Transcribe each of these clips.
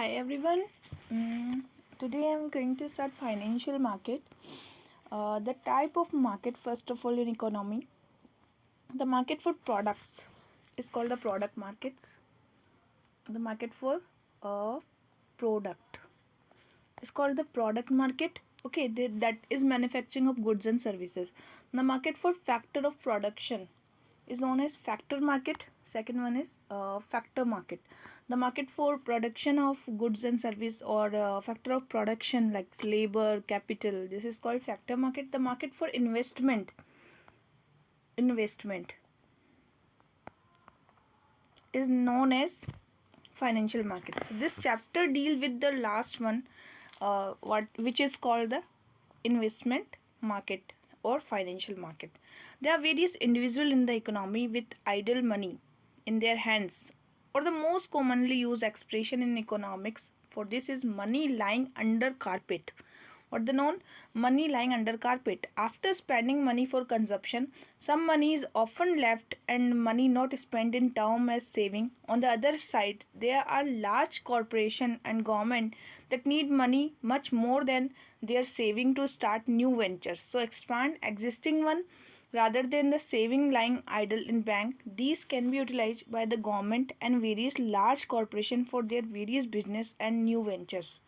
Hi everyone. Today I'm going to start financial market. The type of market, first of all, in economy, the market for products is called the product markets. The market for a product is called the product market. Okay, that is manufacturing of goods and services. The market for factor of production is known as factor market. Second one is factor market. The market for production of goods and service or factor of production like labor, capital, this is called factor market. The market for investment is known as financial market. So this chapter deal with the last one, which is called the investment market or financial market. There are various individuals in the economy with idle money in their hands, or the most commonly used expression in economics for this is money lying under carpet. What the known money lying under carpet. After spending money for consumption, some money is often left and money not spent in term as saving. On the other side, there are large corporation and government that need money much more than their saving to start new ventures. So expand existing one rather than the saving lying idle in bank. These can be utilized by the government and various large corporation for their various business and new ventures.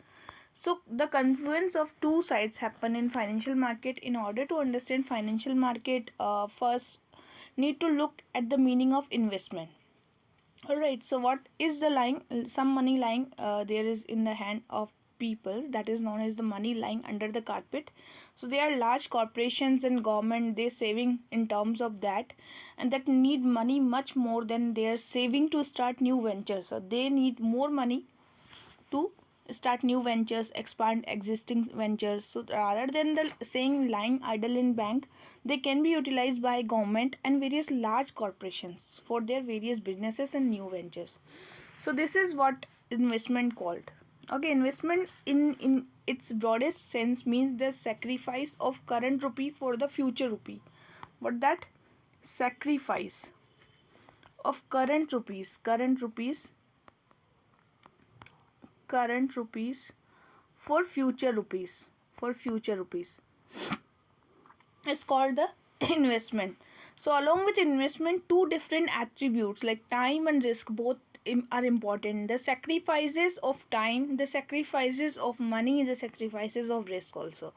So the confluence of two sides happen in financial market. In order to understand financial market, first need to look at the meaning of investment. Alright, so what is the lying? Some money lying there is in the hand of people, that is known as the money lying under the carpet. So there are large corporations and government, they saving in terms of that, and that need money much more than their saving to start new ventures. So they need more money to start new ventures, expand existing ventures. So rather than the saying lying idle in bank, they can be utilized by government and various large corporations for their various businesses and new ventures. So this is what investment called. Okay, investment in its broadest sense means the sacrifice of current rupee for the future rupee. What that? Sacrifice of current rupees for future rupees is called the investment. So along with investment, two different attributes like time and risk both are important. The sacrifices of time, the sacrifices of money, the sacrifices of risk also.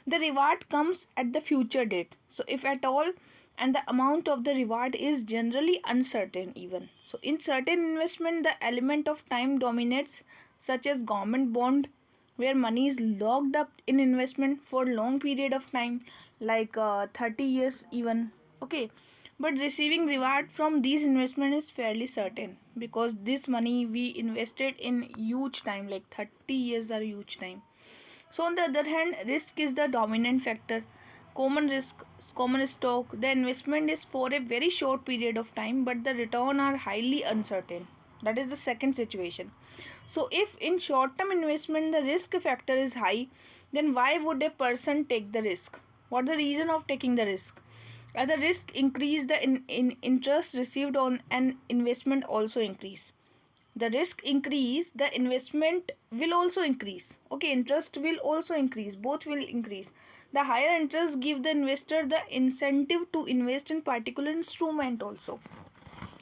The reward comes at the future date, so if at all, and the amount of the reward is generally uncertain even. So in certain investment, the element of time dominates, such as government bond, where money is locked up in investment for long period of time, like 30 years even. Okay, but receiving reward from these investment is fairly certain, because this money we invested in huge time, like 30 years are huge time. So on the other hand, risk is the dominant factor. Common risk, common stock, the investment is for a very short period of time, but the return are highly uncertain. That is the second situation. So if in short term investment the risk factor is high, then why would a person take the risk? What the reason of taking the risk? As the risk increase, the interest received on an investment also increase. The risk increase, the investment will also increase. Okay, interest will also increase, both will increase. The higher interest give the investor the incentive to invest in particular instrument also.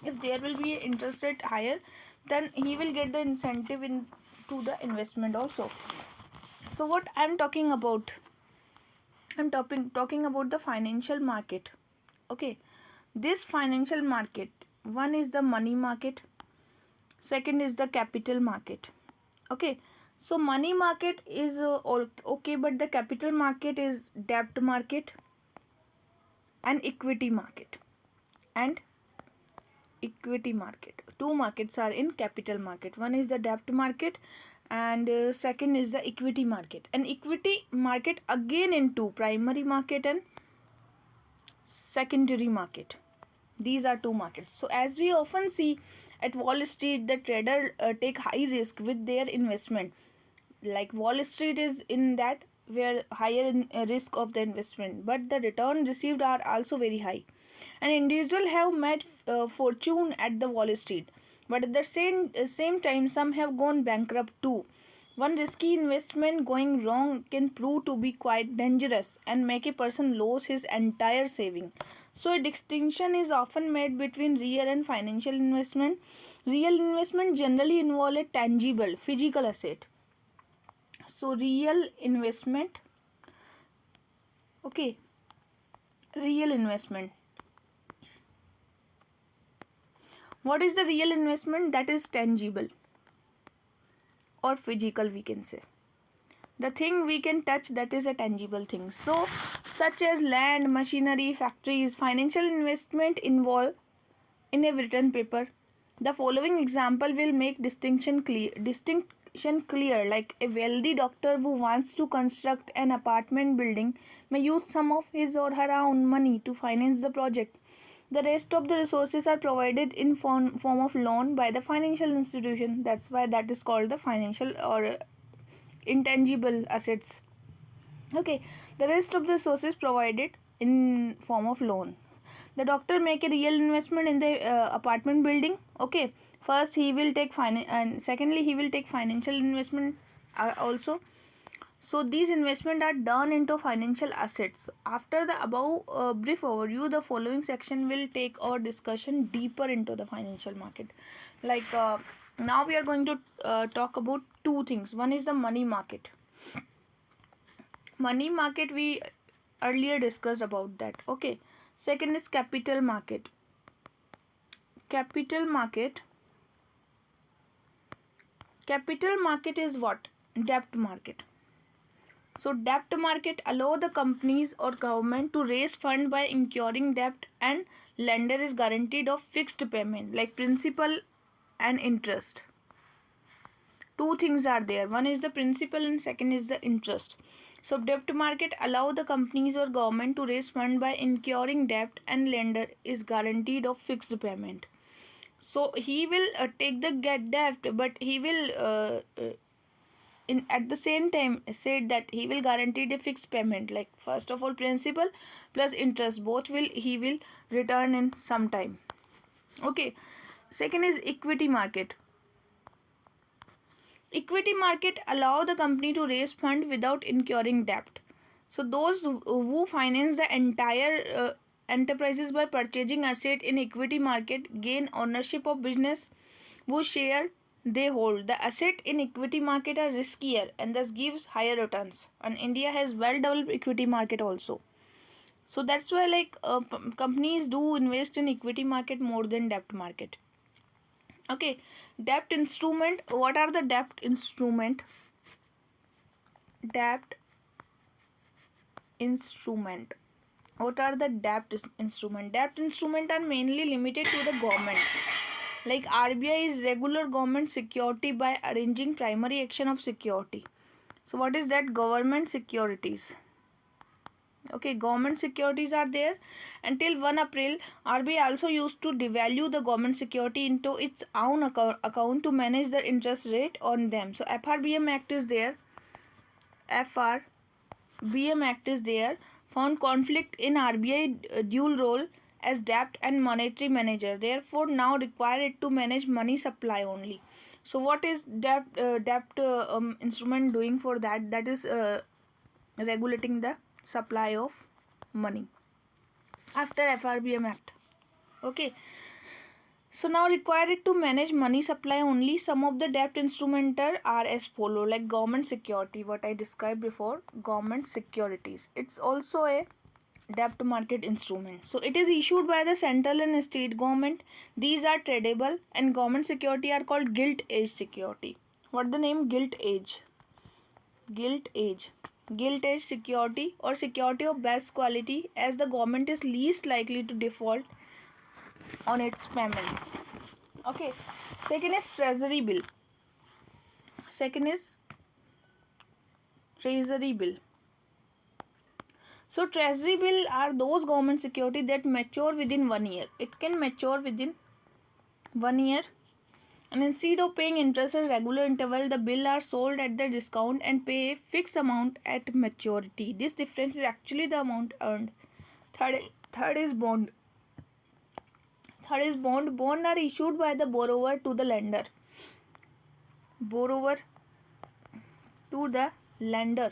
If there will be interest rate higher, then he will get the incentive in to the investment also. So what I'm talking about, I'm talking about the financial market. Okay, this financial market, one is the money market, second is the capital market. Okay, so money market is okay, but the capital market is debt market and equity market. And equity market, two markets are in capital market. One is the debt market and second is the equity market. And equity market again into primary market and secondary market. These are two markets. So as we often see at Wall Street, the trader take high risk with their investment. Like Wall Street is in that where higher risk of the investment, but the return received are also very high. An individual have made fortune at the Wall Street, but at the same time some have gone bankrupt too. One risky investment going wrong can prove to be quite dangerous and make a person lose his entire saving. So a distinction is often made between real and financial investment. Real investment generally involve a tangible physical asset. So real investment, okay, real investment. What is the real investment? That is tangible or physical, we can say. The thing we can touch, that is a tangible thing. So such as land, machinery, factories. Financial investment involve in a written paper. The following example will make distinction clear. Like a wealthy doctor who wants to construct an apartment building may use some of his or her own money to finance the project. The rest of the resources are provided in form of loan by the financial institution. That's why that is called the financial or intangible assets. Okay, the rest of the sources provided in form of loan. The doctor make a real investment in the apartment building. Okay, first he will take and secondly he will take financial investment also. So these investments are done into financial assets. After the above brief overview, the following section will take our discussion deeper into the financial market. Like now we are going to talk about two things. One is the money market. Money market, we earlier discussed about that. Okay. Second is capital market. Capital market is what? Debt market. So debt market allow the companies or government to raise fund by incurring debt, and lender is guaranteed of fixed payment like principal and interest. Two things are there. One is the principal and second is the interest. So debt market allow the companies or government to raise fund by incurring debt, and lender is guaranteed of fixed payment. So he will take the debt, but he will at the same time said that he will guarantee a fixed payment, like first of all principal plus interest, both he will return in some time. Okay. Second is equity market. Equity market allow the company to raise fund without incurring debt. So those who finance the entire enterprises by purchasing asset in equity market gain ownership of business whose share they hold. The asset in equity market are riskier and thus gives higher returns. And India has well developed equity market also. So that's why like companies do invest in equity market more than debt market. Okay, debt instrument. What are the debt instrument? Debt instrument. What are the debt instrument? Debt instrument are mainly limited to the government. Like RBI is regular government security by arranging primary action of security. So what is that? Government securities. Okay, government securities are there. Until 1 April, RBI also used to devalue the government security into its own account to manage the interest rate on them. So FRBM Act is there. FRBM Act is there. Found conflict in RBI dual role as debt and monetary manager. Therefore, now require it to manage money supply only. So what is debt instrument doing for that? That is regulating the supply of money after FRBM Act. Okay. So now require it to manage money supply only. Some of the debt instruments are as follow, like government security, what I described before, government securities. It's also a debt market instrument. So it is issued by the central and state government. These are tradable, and government security are called gilt edge security. What the name? Gilt edge. Gilt edge. Gilt edge security or security of best quality, as the government is least likely to default on its payments. Okay. Second is treasury bill. Second is treasury bill. So treasury bill are those government security that mature within 1 year. It can mature within 1 year, and instead of paying interest at regular interval, the bill are sold at the discount and pay a fixed amount at maturity. This difference is actually the amount earned. Third is bond. Third is bond. Bond are issued by the borrower to the lender. Borrower to the lender.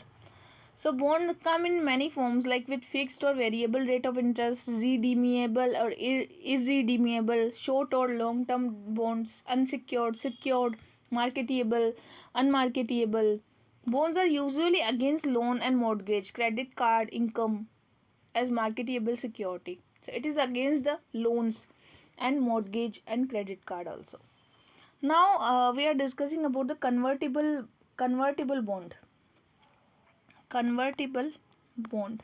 So bond come in many forms, like with fixed or variable rate of interest, redeemable or irredeemable, short or long term bonds, unsecured, secured, marketable, unmarketable. Bonds are usually against loan and mortgage, credit card, income as marketable security. So it is against the loans and mortgage and credit card also. Now we are discussing about the convertible bond. Convertible bond.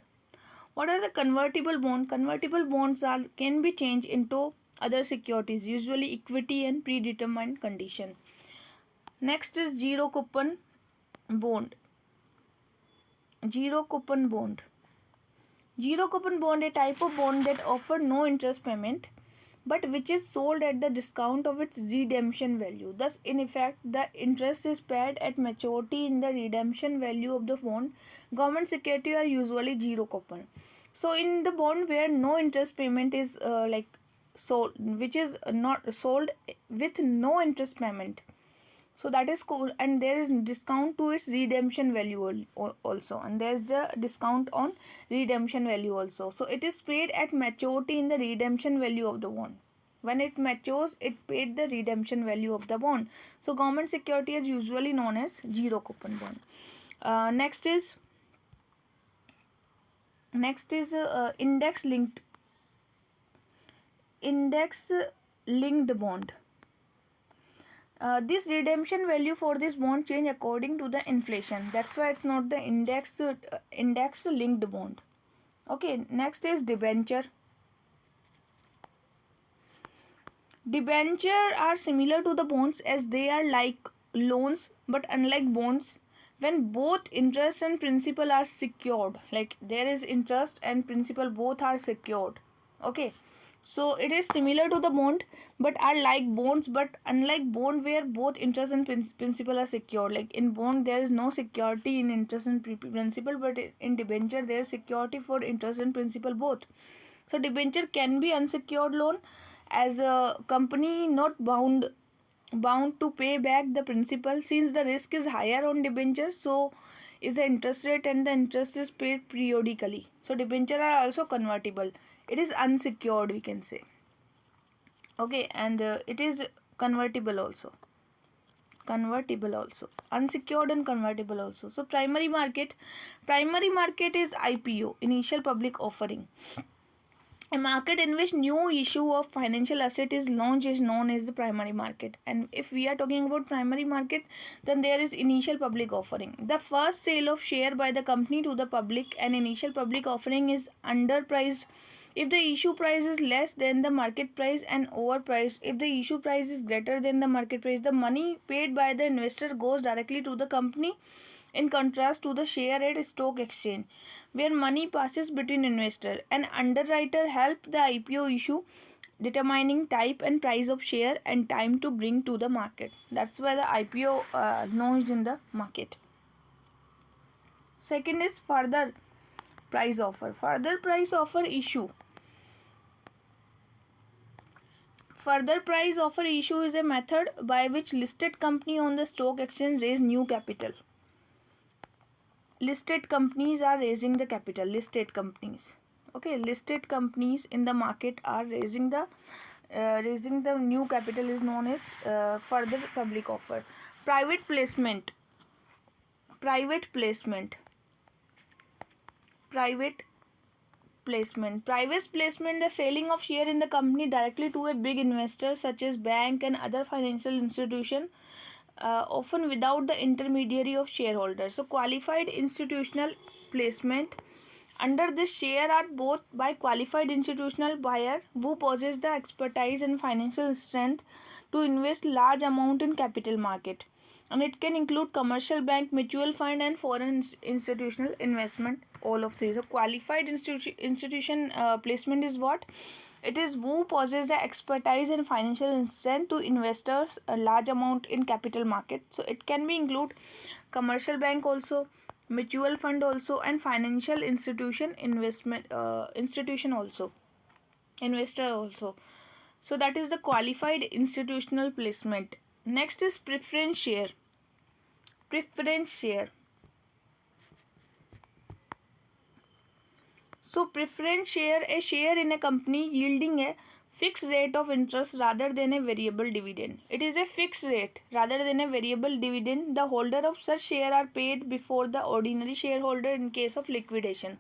What are the convertible bond? Convertible bonds are can be changed into other securities, usually equity and predetermined condition. Next is zero coupon bond. Zero coupon bond. Zero coupon bond, a type of bond that offer no interest payment, but which is sold at the discount of its redemption value. Thus, in effect, the interest is paid at maturity in the redemption value of the bond. Government security are usually zero coupon. So, in the bond where no interest payment is sold, which is not sold with no interest payment, so that is cool, and there is discount to its redemption value also, and there is the discount on redemption value also. So it is paid at maturity in the redemption value of the bond. When it matures, it paid the redemption value of the bond. So government security is usually known as zero coupon bond. Next is index linked bond. This redemption value for this bond change according to the inflation. That's why it's not the index linked bond. Okay, next is debenture. Debenture are similar to the bonds as they are like loans, but unlike bonds, when both interest and principal are secured, like there is interest and principal both are secured. Okay, so it is similar to the bond but are like bonds, but unlike bond where both interest and principal are secured. Like in bond there is no security in interest and principal, but in debenture there is security for interest and principal both. So debenture can be unsecured loan as a company not bound to pay back the principal, since the risk is higher on debenture. So is the interest rate, and the interest is paid periodically. So debenture are also convertible. It is unsecured, we can say. Okay, and it is convertible also. Unsecured and convertible also. So primary market is IPO, initial public offering. A market in which new issue of financial asset is launched is known as the primary market. And if we are talking about primary market, then there is initial public offering. The first sale of share by the company to the public. An initial public offering is underpriced if the issue price is less than the market price, and overpriced if the issue price is greater than the market price. The money paid by the investor goes directly to the company, in contrast to the share at stock exchange, where money passes between investor. An underwriter help the IPO issue, determining type and price of share and time to bring to the market. That's why the IPO launched in the market. Second is further price offer. Further price offer issue. Further price offer issue is a method by which listed company on the stock exchange raise new capital. Listed companies are raising the capital. Listed companies in the market are raising the new capital is known as further public offer. Private placement, the selling of share in the company directly to a big investor such as bank and other financial institution, often without the intermediary of shareholders. So qualified institutional placement. Under this, share are bought by qualified institutional buyer who possess the expertise and financial strength to invest large amount in capital market. And it can include commercial bank, mutual fund, and foreign institutional investment. All of these. So qualified institution placement is what? It is who possess the expertise and financial strength to investors a large amount in capital market. So it can be include commercial bank also, mutual fund also, and financial institution investor also. So that is the qualified institutional placement. Next is preference share. Preference share. So preference share, a share in a company yielding a fixed rate of interest rather than a variable dividend. It is a fixed rate rather than a variable dividend. The holder of such share are paid before the ordinary shareholder in case of liquidation.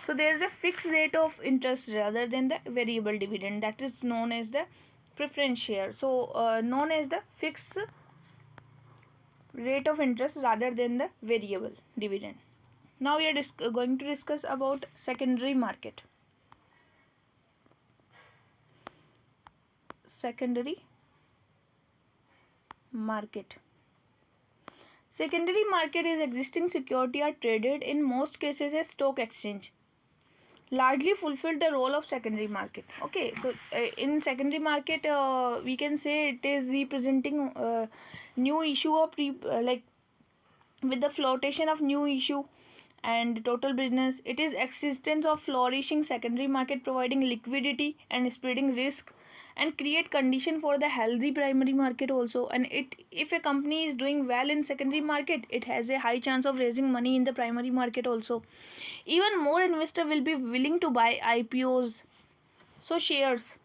So there is a fixed rate of interest rather than the variable dividend. That is known as the preference share. So known as the fixed rate of interest rather than the variable dividend. Now we are going to discuss about secondary market. Secondary market. Secondary market is existing security are traded in most cases as stock exchange. Largely fulfill the role of secondary market. Okay, so in secondary market, we can say it is representing new issue of like with the flotation of new issue and total business. It is existence of flourishing secondary market providing liquidity and spreading risk and create condition for the healthy primary market also. And it, if a company is doing well in secondary market, it has a high chance of raising money in the primary market also. Even more investor will be willing to buy IPOs. So shares.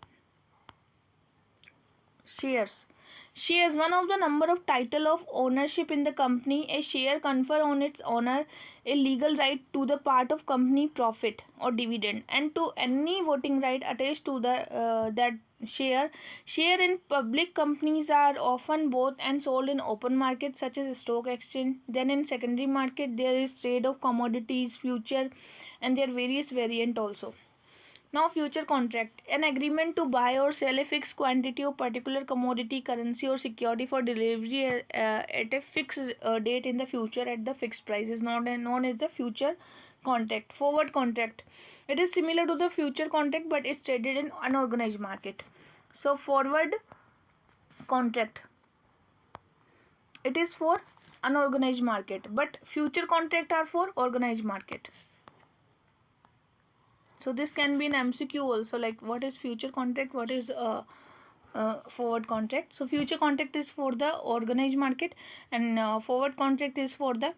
Shares, one of the number of title of ownership in the company. A share confer on its owner a legal right to the part of company profit or dividend and to any voting right attached to the that share. Share in public companies are often bought and sold in open market such as stock exchange. Then in secondary market there is trade of commodities, future, and their various variant also. Now future contract, an agreement to buy or sell a fixed quantity of particular commodity, currency or security for delivery at a fixed date in the future at the fixed price is known as the future contract. Forward contract, it is similar to the future contract but it's traded in unorganized market. So forward contract, it is for unorganized market but future contract are for organized market. So this can be an MCQ also, like what is future contract, what is forward contract. So future contract is for the organized market and forward contract is for the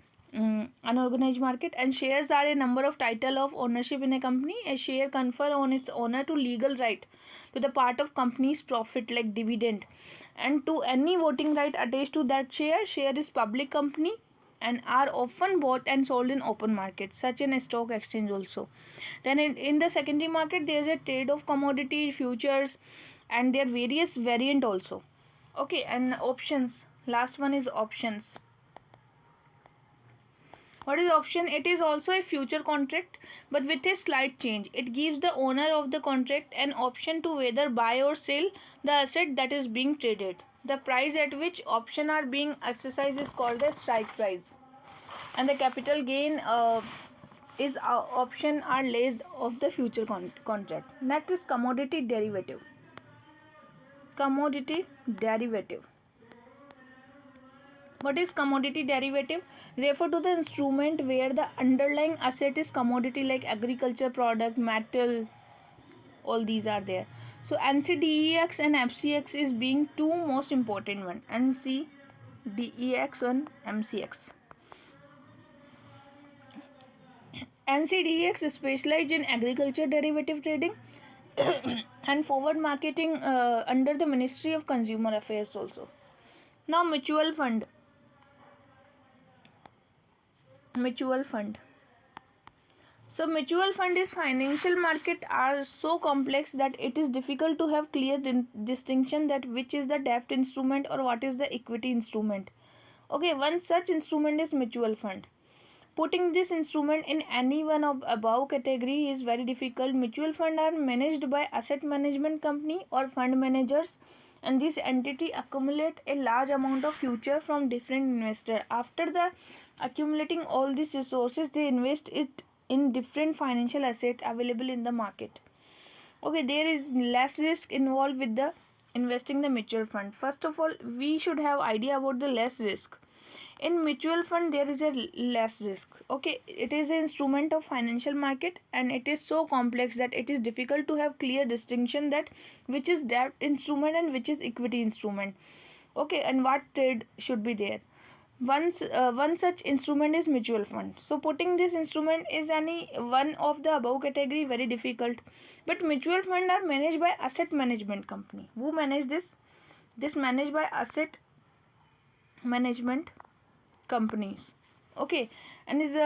unorganized market. And shares are a number of title of ownership in a company. A share confer on its owner to legal right to the part of company's profit like dividend and to any voting right attached to that share. Share is public company and are often bought and sold in open market such in a stock exchange also. Then in the secondary market there is a trade of commodity, futures, and their various variant also. Okay, and options, last one is options. What is option? It is also a future contract but with a slight change. It gives the owner of the contract an option to whether buy or sell the asset that is being traded. The price at which option are being exercised is called the strike price. And the capital gain is option are less of the future contract. Next is commodity derivative. Commodity derivative. What is commodity derivative? Refer to the instrument where the underlying asset is commodity like agriculture product, metal, all these are there. So NCDEX and FCX is being two most important one. NCDEX and MCX. NCDEX specialized in agriculture derivative trading and forward marketing under the Ministry of Consumer Affairs also. Now mutual fund. Mutual fund. So mutual fund is financial market are so complex that it is difficult to have clear distinction that which is the debt instrument or what is the equity instrument. Okay, one such instrument is mutual fund. Putting this instrument in any one of above category is very difficult. Mutual fund are managed by asset management company or fund managers and this entity accumulate a large amount of future from different investors. After the accumulating all these resources, they invest it in different financial assets available in the market. Okay, there is less risk involved with the investing the mutual fund. First of all, we should have idea about the less risk. In mutual fund there is a less risk. Okay, it is an instrument of financial market and it is so complex that it is difficult to have clear distinction that which is debt instrument and which is equity instrument. Okay, and what trade should be there. One such instrument is mutual fund. So putting this instrument is any one of the above category very difficult. But mutual fund are managed by asset management company. Who manage this? This managed by asset management companies. Okay, and is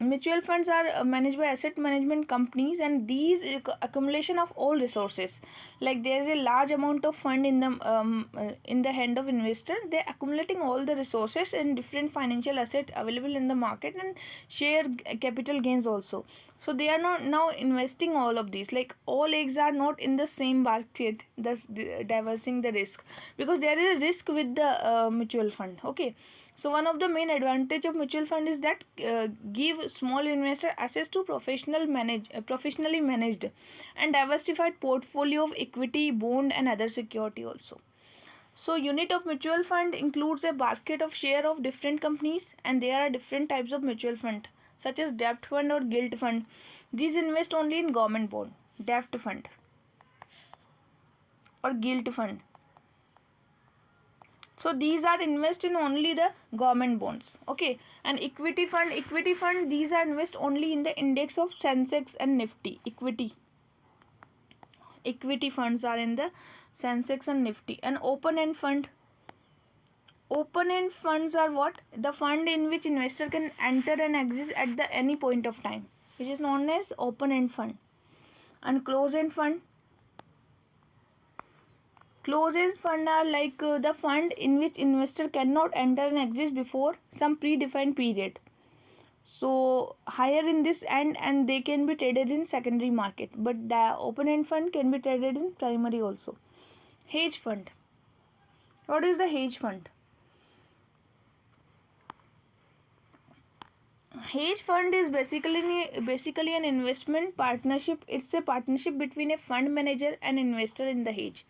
mutual funds are managed by asset management companies, and these accumulation of all resources, like there is a large amount of fund in the hand of investor. They accumulating all the resources and different financial assets available in the market and share capital gains also. So they are not now investing all of these, like all eggs are not in the same basket, thus diversing the risk, because there is a risk with the mutual fund. Okay, so one of the main advantage of mutual fund is that give small investor access to professionally managed and diversified portfolio of equity, bond and other security also. So unit of mutual fund includes a basket of share of different companies, and there are different types of mutual fund such as debt fund or gilt fund. These invest only in government bond. Debt fund or gilt fund, so these are invest in only the government bonds. Okay, and equity fund these are invest only in the index of Sensex and Nifty. Equity funds are in the Sensex and Nifty. And open end funds are what? The fund in which investor can enter and exit at the any point of time, which is known as open end fund. And closed end fund are like the fund in which investor cannot enter and exit before some predefined period. So higher in this end, and they can be traded in secondary market, but the open end fund can be traded in primary also. Hedge fund. What is the hedge fund? Hedge fund is basically an investment partnership. It's a partnership between a fund manager and investor in the hedge.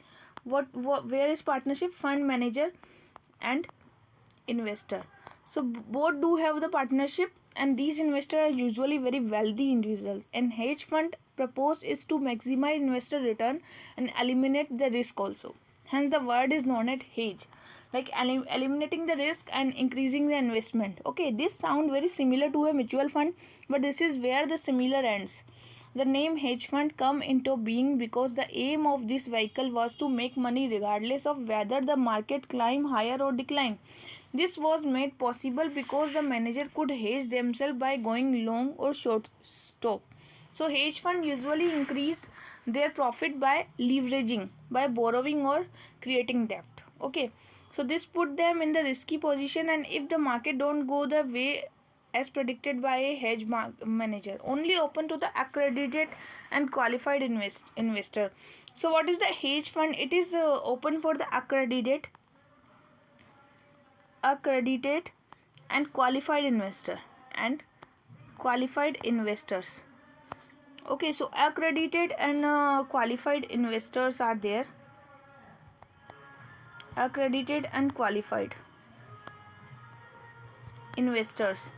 Where is partnership? Fund manager and investor. So both do have the partnership, and these investors are usually very wealthy individuals. And hedge fund purpose is to maximize investor return and eliminate the risk also. Hence the word is known as hedge, like eliminating the risk and increasing the investment. Okay, this sound very similar to a mutual fund, but this is where the similar ends. The name hedge fund come into being because the aim of this vehicle was to make money regardless of whether the market climb higher or decline. This was made possible because the manager could hedge themselves by going long or short stock. So hedge fund usually increase their profit by leveraging, by borrowing or creating debt. Okay, so this put them in the risky position, and if the market don't go the way as predicted by a hedge manager, only open to the accredited and qualified investor. So what is the hedge fund? It is open for the accredited and qualified investor and qualified investors. Okay, so accredited and qualified investors are there. Accredited and qualified investors,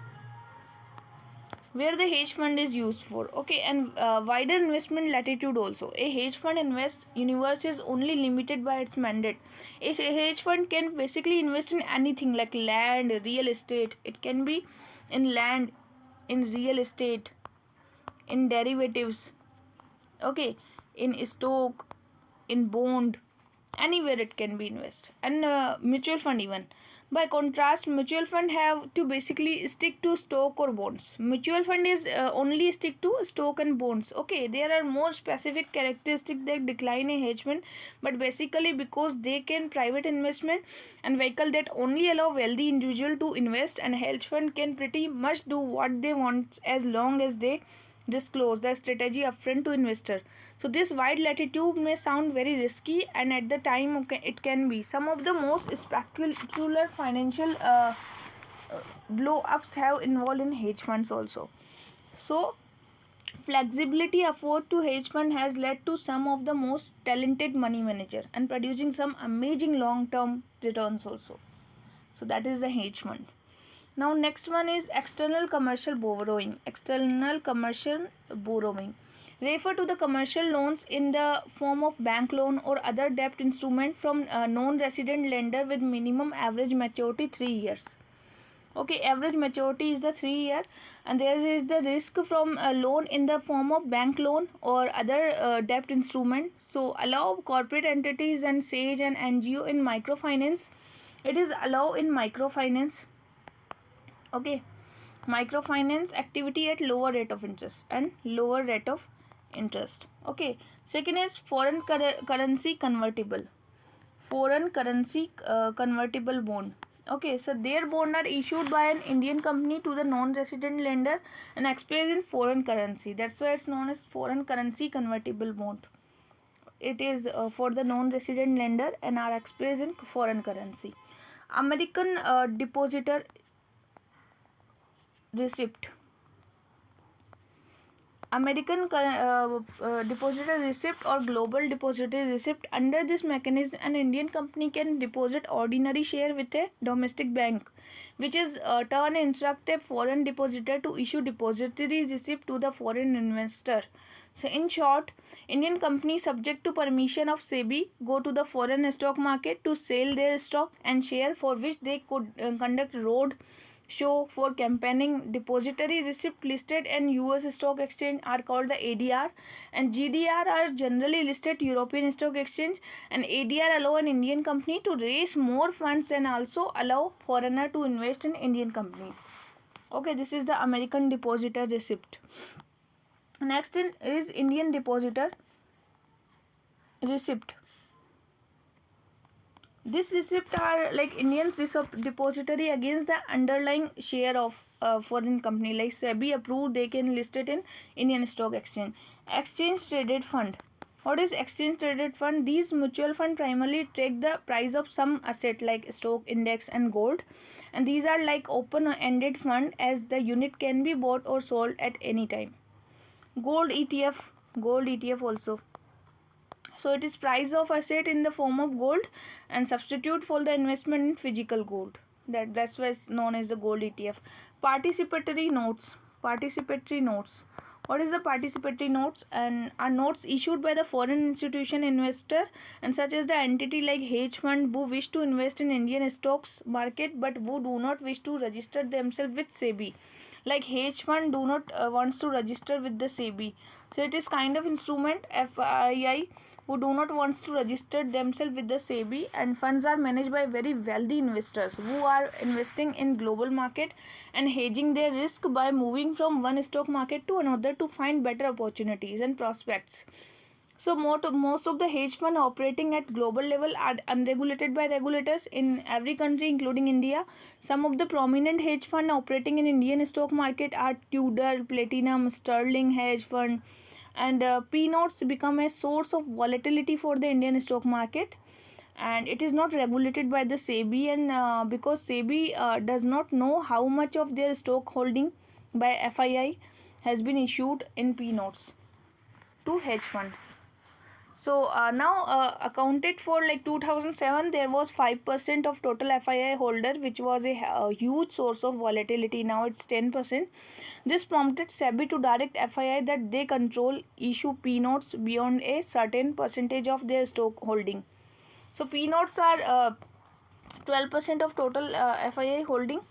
where the hedge fund is used for. Okay, and wider investment latitude also. A hedge fund invest universe is only limited by its mandate. A hedge fund can basically invest in anything like land, real estate. It can be in land, in real estate, in derivatives. Okay, in stock, in bond, anywhere it can be invest. And mutual fund even. By contrast, mutual fund have to basically stick to stock or bonds. Mutual fund is only stick to stock and bonds. Okay, there are more specific characteristics that decline a hedge fund, but basically because they can private investment and vehicle that only allow wealthy individual to invest, and hedge fund can pretty much do what they want as long as they disclose the strategy upfront to investor. So this wide latitude may sound very risky, and at the time it can be. Some of the most spectacular financial blow-ups have involved in hedge funds also. So flexibility afforded to hedge fund has led to some of the most talented money manager and producing some amazing long-term returns also. So that is the hedge fund. Now next one is external commercial borrowing. External commercial borrowing refer to the commercial loans in the form of bank loan or other debt instrument from a non-resident lender with minimum average maturity 3 years. Okay, average maturity is the 3 year, and there is the risk from a loan in the form of bank loan or other debt instrument. So allow corporate entities and SAGE and NGO in microfinance. It is allow in microfinance. Okay, microfinance activity at lower rate of interest and lower rate of interest. Okay, second is foreign currency convertible. Foreign currency convertible bond. Okay, so their bond are issued by an Indian company to the non-resident lender and expressed in foreign currency. That's why it's known as foreign currency convertible bond. It is for the non-resident lender and are expressed in foreign currency. American depositor receipt. American depository receipt or global depository receipt. Under this mechanism, an Indian company can deposit ordinary share with a domestic bank, which is turn instruct a foreign depositor to issue depository receipt to the foreign investor. So in short, Indian companies subject to permission of SEBI go to the foreign stock market to sell their stock and share for which they could conduct road show for campaigning. Depository receipt listed in US stock exchange are called the ADR, and GDR are generally listed European stock exchange, and ADR allow an Indian company to raise more funds and also allow foreigner to invest in Indian companies. Okay, this is the American depositor receipt. Next is Indian depositor receipt. This receipt are like Indian depository against the underlying share of foreign company, like SEBI approved, they can list it in Indian stock exchange. Exchange traded fund. What is exchange traded fund? These mutual fund primarily track the price of some asset like stock index and gold, and these are like open ended fund as the unit can be bought or sold at any time. Gold ETF also. So it is price of asset in the form of gold and substitute for the investment in physical gold. That's why it's known as the gold ETF. Participatory notes. Participatory notes. What is the participatory notes? And are notes issued by the foreign institution investor and such as the entity like hedge fund who wish to invest in Indian stocks market but who do not wish to register themselves with SEBI. Like hedge fund do not wants to register with the SEBI. So it is kind of instrument FII who do not want to register themselves with the SEBI, and funds are managed by very wealthy investors who are investing in global market and hedging their risk by moving from one stock market to another to find better opportunities and prospects. So most of the hedge fund operating at global level are unregulated by regulators in every country including India. Some of the prominent hedge fund operating in Indian stock market are Tudor, Platinum, Sterling Hedge Fund, and P-notes become a source of volatility for the Indian stock market, and it is not regulated by the SEBI, and because SEBI does not know how much of their stock holding by FII has been issued in P-notes to hedge fund. So now accounted for like 2007, there was 5% of total FII holder, which was a huge source of volatility. Now it's 10%. This prompted SEBI to direct FII that they control issue P-notes beyond a certain percentage of their stock holding. So P-notes are 12% of total FII holding,